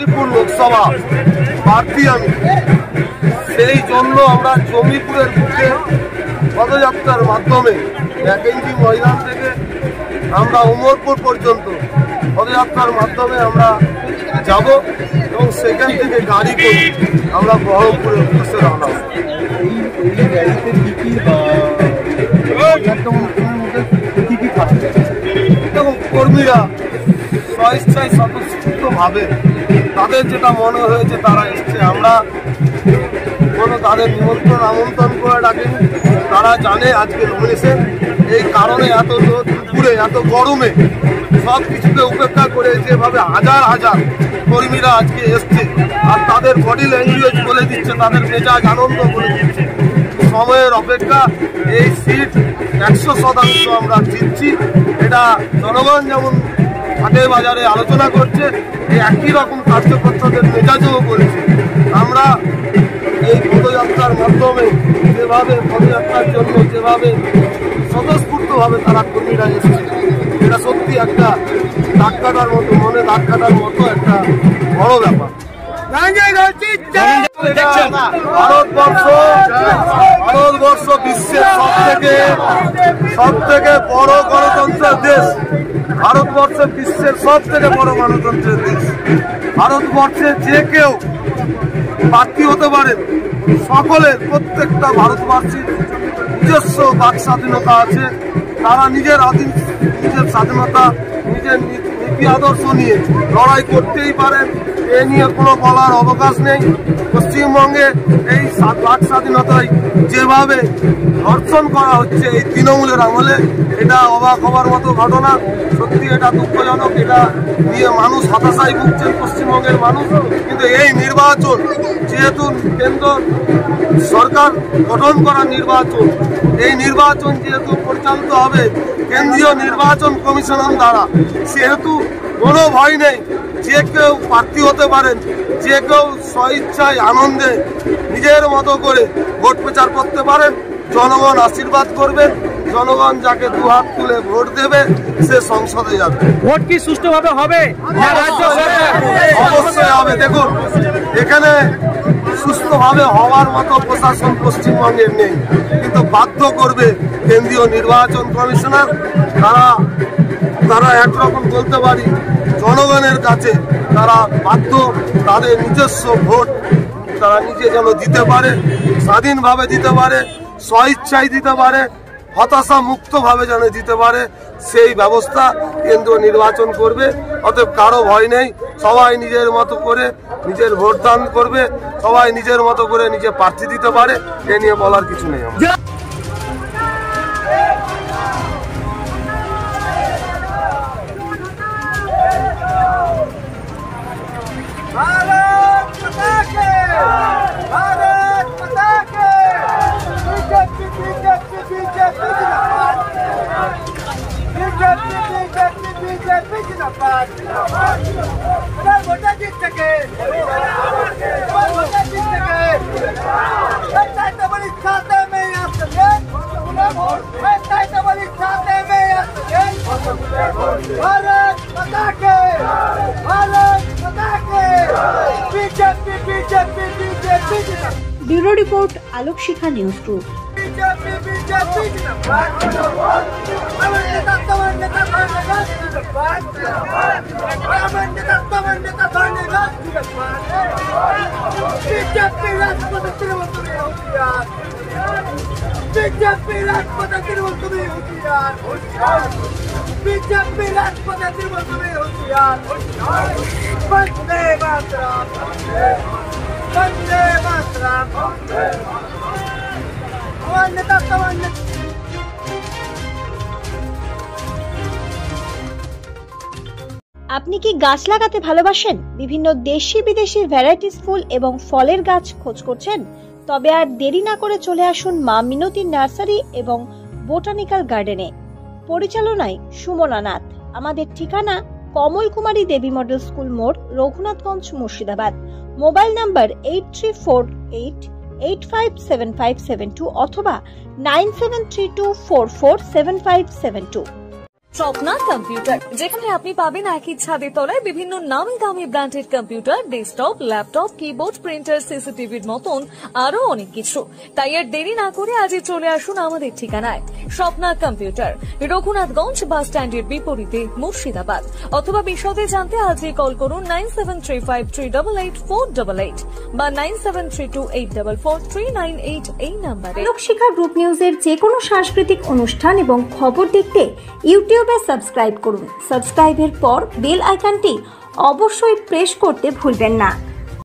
শান্তিপুর লোকসভা প্রার্থী আমি, সেই জন্য আমরা জমিপুরের বুকে পদযাত্রার মাধ্যমে 1 ইঞ্চি ময়দান থেকে আমরা উমরপুর পর্যন্ত পদযাত্রার মাধ্যমে আমরা যাব এবং সেখান থেকে গাড়ি করে আমরা বহরমপুরের উদ্দেশ্যে রওনা হব। দেখুন, কর্মীরা স্বেচ্ছায় স্বতঃস্ফূর্তভাবে তাদের যেটা মনে হয়েছে তারা এসছে। আমরা কোনো তাদের নিমন্ত্রণ আমন্ত্রণ করে ডাকেনি। তারা জানে আজকে নমিনেশন, এই কারণে এত দুপুরে এত গরমে সব কিছুকে উপেক্ষা করে যেভাবে হাজার হাজার কর্মীরা আজকে এসছে আর তাদের বডি ল্যাঙ্গুয়েজ বলে দিচ্ছে, তাদের মেজাজ আনন্দ বলে দিচ্ছে। সময়ের অপেক্ষা, এই সিট 100% আমরা জিতছি। এটা জনগণ যেমন হাটে বাজারে আলোচনা করছে, এই একই রকম কার্যকর্তাদের মেজাজও করেছে। আমরা এই পদযাত্রার মাধ্যমে যেভাবে পদযাত্রার জন্য যেভাবে স্বতঃস্ফূর্তভাবে তারা কর্মীরা এসেছে, এটা সত্যি একটা দাগ কাটার মতো, মনে দাগ কাটার মতো একটা বড় ব্যাপার। ভারতবর্ষ বিশ্বের সব থেকে বড় গণতন্ত্রের দেশ। ভারতবর্ষ বিশ্বের সব থেকে বড় গণতন্ত্রের দেশ। ভারতবর্ষে যে কেউ প্রার্থী হতে পারেন, সকলের প্রত্যেকটা ভারতবাসীর নিজস্ব বাক স্বাধীনতা আছে। তারা নিজের স্বাধীনতা, নিজের নীতি আদর্শ নিয়ে লড়াই করতেই পারেন, এ নিয়ে কোনো বলার অবকাশ নেই। পশ্চিমবঙ্গে এই বাক স্বাধীনতায় যেভাবে ধর্ষণ করা হচ্ছে এই তৃণমূলের আমলে, এটা অবাক হবার মতো ঘটনা। সত্যি এটা দুঃখজনক। এটা নিয়ে মানুষ হতাশায় ভুগছেন, পশ্চিমবঙ্গের মানুষ। কিন্তু এই নির্বাচন যেহেতু কেন্দ্র সরকার গঠন করা নির্বাচন, এই নির্বাচন যেহেতু পরিচালিত হবে কেন্দ্রীয় নির্বাচন কমিশনের দ্বারা, সেহেতু কোনো ভয় নেই। যে কেউ প্রার্থী হতে পারেন, যে কেউ স্বেচ্ছায় আনন্দে নিজের মতো করে ভোট প্রচার করতে পারেন। জনগণ আশীর্বাদ করবেন, জনগণ যাকে দুহাত তুলে ভোট দেবে সে সংসদে যাবে। ভোট কি সুষ্ঠুভাবে হবে? অবশ্যই হবে। দেখুন, এখানে সুস্থভাবে হওয়ার মতো প্রশাসন পশ্চিমবঙ্গের নেই, কিন্তু বাধ্য করবে কেন্দ্রীয় নির্বাচন কমিশনার। তারা একরকম বলতে পারি জনগণের কাছে তারা বাধ্য, তাদের নিজস্ব ভোট তারা নিজে যেন দিতে পারে, স্বাধীনভাবে দিতে পারে, স্বেচ্ছায় দিতে পারে, হতাশা মুক্তভাবে যেন দিতে পারে, সেই ব্যবস্থা কেন্দ্রীয় নির্বাচন করবে। অতএব কারো ভয় নেই। সবাই নিজের মতো করে নিজের ভোট দান করবে, সবাই নিজের মতো করে নিজে প্রার্থী দিতে পারে, এ নিয়ে বলার কিছু নেই। ব্যুরো রিপোর্ট, আলোক শিখা নিউজ গ্রুপ। আপনি কি গাছ লাগাতে ভালোবাসেন? বিভিন্ন দেশি বিদেশি ভ্যারাইটিস ফুল এবং ফলের গাছ খোঁজ করছেন? তবে আর দেরি না করে চলে আসুন মা মিনতি নার্সারি এবং বোটানিক্যাল গার্ডেনে। পরিচালনায় সুমনা নাথ। আমাদের ঠিকানা কমল কুমারী দেবী মডেল স্কুল মোড়, রঘুনাথগঞ্জ, মুর্শিদাবাদ। মোবাইল নাম্বার 8348857572 অথবা 9732447572। স্বপ্না কম্পিউটার, যেখানে আপনি পাবেন একই ছাদের তলায় বিভিন্ন নামি দামি branded computer, desktop, laptop, keyboard, printer, সিসিটিভির মতন আরো অনেক কিছু। তাই আর দেরি না করে আজই চলে আসুন আমাদের ঠিকানায়। স্বপ্না কম্পিউটার, রঘুনাথগঞ্জ বাস স্ট্যান্ডের বিপরীতে, মুর্শিদাবাদ। অথবা বিশদে জানতে আজই কল করুন 9735388488 বা 9732844398 এই নাম্বারে। লোকশিক্ষা গ্রুপ নিউজের যে কোনো সাংস্কৃতিক অনুষ্ঠান এবং খবর দেখতে ইউটিউবে সাবস্ক্রাইব করুন। সাবস্ক্রাইবের পর বেল আইকনটি অবশ্যই প্রেস করতে ভুলবেন না।